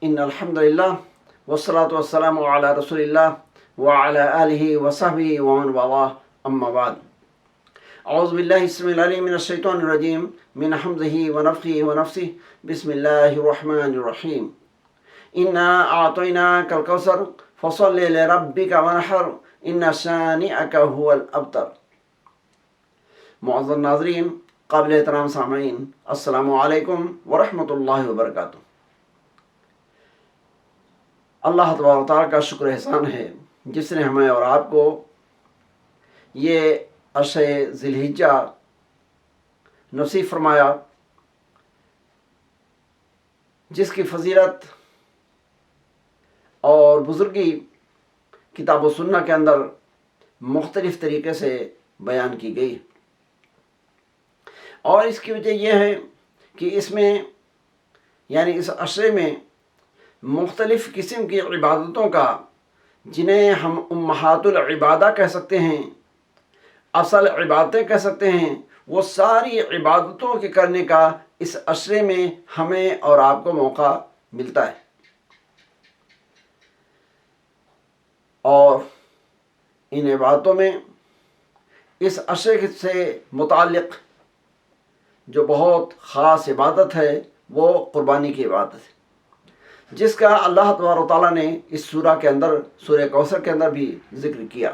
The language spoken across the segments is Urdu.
إن الحمد لله والصلاة والسلام على رسول الله وعلى آله وصحبه ومن والاه أما بعد. أعوذ بالله السميع العليم من الشيطان الرجيم من حمزه ونفخه ونفسه. بسم الله الرحمن الرحيم. إنا أعطيناك الكوثر فصل لربك وانحر إن شانئك هو الأبتر. معزز ناظرین، قابل احترام سامعین، السلام علیکم ورحمۃ اللہ وبرکاتہ۔ اللہ تبارک و تعالیٰ کا شکر احسان ہے جس نے ہمیں اور آپ کو یہ عشر ذی الحجہ نصیب فرمایا، جس کی فضیلت اور بزرگی کتاب و سنہ کے اندر مختلف طریقے سے بیان کی گئی، اور اس کی وجہ یہ ہے کہ اس میں یعنی اس عشرے میں مختلف قسم کی عبادتوں کا، جنہیں ہم امہات العبادہ کہہ سکتے ہیں، اصل عبادتیں کہہ سکتے ہیں، وہ ساری عبادتوں کے کرنے کا اس عشرے میں ہمیں اور آپ کو موقع ملتا ہے۔ اور ان عبادتوں میں اس عشرے سے متعلق جو بہت خاص عبادت ہے وہ قربانی کی عبادت ہے، جس کا اللہ تبارک و تعالیٰ نے اس سورہ کے اندر، سورہ کوثر کے اندر بھی ذکر کیا۔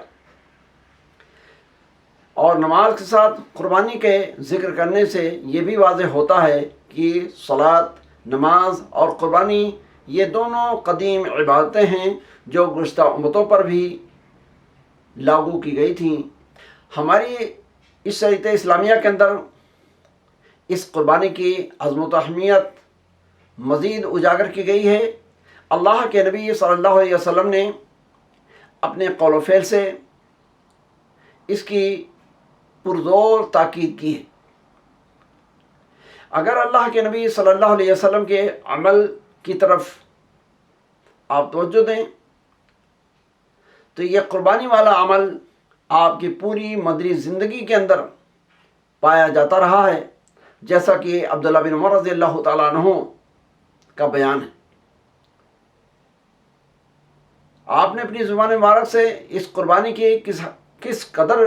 اور نماز کے ساتھ قربانی کے ذکر کرنے سے یہ بھی واضح ہوتا ہے کہ صلاۃ، نماز اور قربانی یہ دونوں قدیم عبادتیں ہیں جو گزشتہ امتوں پر بھی لاگو کی گئی تھیں۔ ہماری اس شریعت اسلامیہ کے اندر اس قربانی کی عظمت و اہمیت مزید اجاگر کی گئی ہے۔ اللہ کے نبی صلی اللہ علیہ وسلم نے اپنے قول و فعل سے اس کی پرزور تاکید کی ہے۔ اگر اللہ کے نبی صلی اللہ علیہ وسلم کے عمل کی طرف آپ توجہ دیں تو یہ قربانی والا عمل آپ کی پوری مدنی زندگی کے اندر پایا جاتا رہا ہے، جیسا کہ عبداللہ بن عمر رضی اللہ تعالیٰ عنہ کا بیان ہے۔ آپ نے اپنی زبان مبارک سے اس قربانی کی کس قدر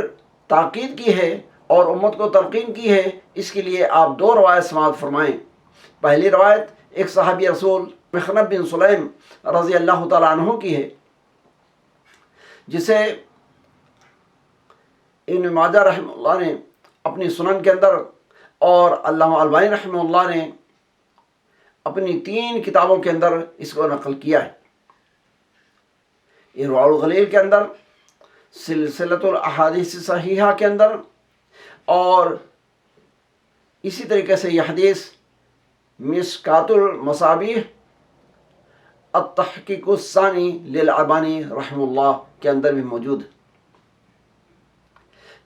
تاکید کی ہے اور امت کو تلقین کی ہے، اس کے لیے آپ دو روایت سماعت فرمائیں۔ پہلی روایت ایک صحابی رسول مخنب بن سلیم رضی اللہ تعالیٰ عنہ کی ہے، جسے ابن ماجہ رحمہ اللہ نے اپنی سنن کے اندر اور علامہ البانی رحمہ اللہ نے اپنی 3 کتابوں کے اندر اس کو نقل کیا ہے۔ ارواء الغلیل کے اندر، سلسلۃ الاحادیث صحیحہ کے اندر، اور اسی طریقے سے یہ حدیث مشکات المصابیح التحقیق الثانی للعبانی رحمہ اللہ کے اندر بھی موجود ہے۔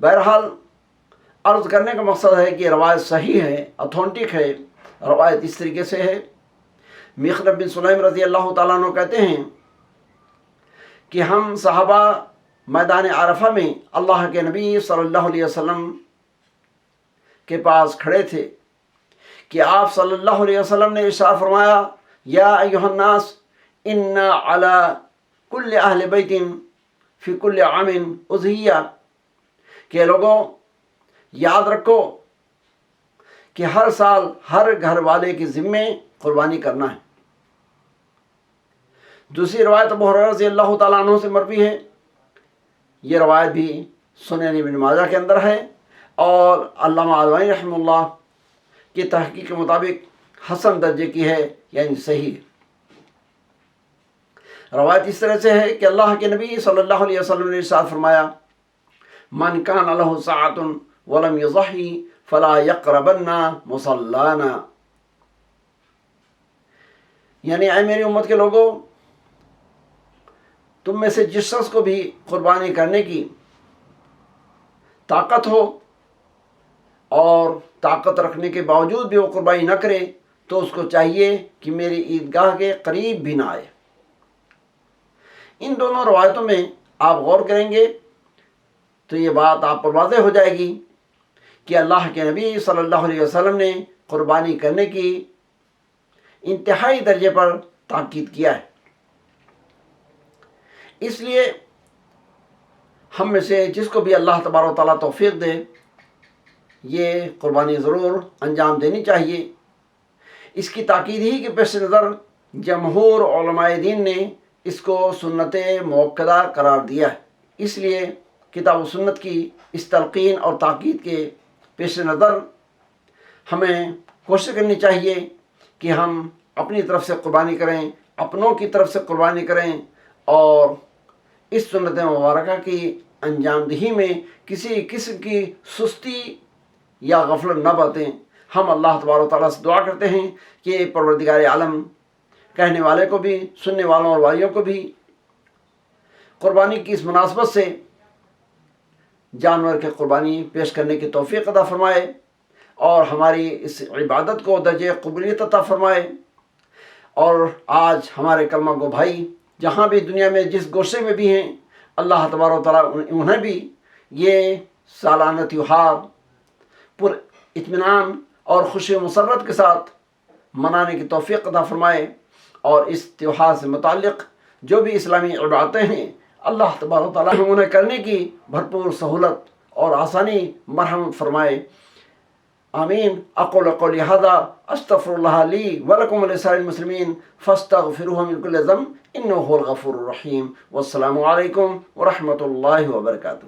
بہرحال عرض کرنے کا مقصد ہے کہ روایت صحیح ہے، اتھینٹک ہے۔ روایت اس طریقے سے ہے، مخنب بن سلیم رضی اللہ تعالیٰ عنہ کہتے ہیں کہ ہم صحابہ میدان عرفہ میں اللہ کے نبی صلی اللہ علیہ وسلم کے پاس کھڑے تھے کہ آپ صلی اللہ علیہ وسلم نے ارشاد فرمایا، یا ایھا الناس ان علی کل اہل بیت فی کل عام اضحیہ، کہ لوگوں یاد رکھو کہ ہر سال ہر گھر والے کے ذمے قربانی کرنا ہے۔ دوسری روایت ابو ہریرہ رضی اللہ تعالیٰ عنہ سے مروی ہے، یہ روایت بھی سنن ابن ماجہ کے اندر ہے، اور علامہ البانی رحمہ اللہ کی تحقیق کے مطابق حسن درجے کی ہے، یعنی صحیح ہے۔ روایت اس طرح سے ہے کہ اللہ کے نبی صلی اللہ علیہ وسلم نے ارشاد فرمایا، من کان لہ سعۃ ولم یضحی فلا یقربن مصلانا، یعنی اے میری امت کے لوگوں، تم میں سے جس شخص کو بھی قربانی کرنے کی طاقت ہو اور طاقت رکھنے کے باوجود بھی وہ قربانی نہ کرے تو اس کو چاہیے کہ میری عیدگاہ کے قریب بھی نہ آئے۔ ان دونوں روایتوں میں آپ غور کریں گے تو یہ بات آپ پر واضح ہو جائے گی کہ اللہ کے نبی صلی اللہ علیہ وسلم نے قربانی کرنے کی انتہائی درجے پر تاکید کیا ہے۔ اس لیے ہم میں سے جس کو بھی اللہ تبارک و تعالیٰ توفیق دے یہ قربانی ضرور انجام دینی چاہیے۔ اس کی تاکید ہی کے پیش نظر جمہور علماء دین نے اس کو سنت موقدہ قرار دیا ہے۔ اس لیے کتاب و سنت کی اس تلقین اور تاکید کے پیش نظر ہمیں کوشش کرنی چاہیے کہ ہم اپنی طرف سے قربانی کریں، اپنوں کی طرف سے قربانی کریں، اور اس سنت مبارکہ کی انجام دہی میں کسی قسم کی سستی یا غفلت نہ برتیں۔ ہم اللہ تبارک و تعالیٰ سے دعا کرتے ہیں کہ پروردگار عالم کہنے والے کو بھی، سننے والوں اور بھائیوں کو بھی قربانی کی اس مناسبت سے جانور کے قربانی پیش کرنے کی توفیق عطا فرمائے، اور ہماری اس عبادت کو درجہ قبولیت عطا فرمائے۔ اور آج ہمارے کلمہ گو بھائی جہاں بھی دنیا میں جس گوشے میں بھی ہیں، اللہ تبارک و تعالیٰ انہیں بھی یہ سالانہ تیوہار پر اطمینان اور خوشی و مسرت کے ساتھ منانے کی توفیق عطا فرمائے، اور اس تیوہار سے متعلق جو بھی اسلامی عبادتیں ہیں اللہ تبارک و تعالیٰ انہیں کرنے کی بھرپور سہولت اور آسانی مرحم فرمائے۔ آمین۔ اقول قولی ھذا استغفر اللہ لی ولکم ولسائر المسلمین فاستغفروہ من کل ذنب انہ هو الغفور الرحیم۔ والسلام علیکم ورحمۃ اللہ وبرکاتہ۔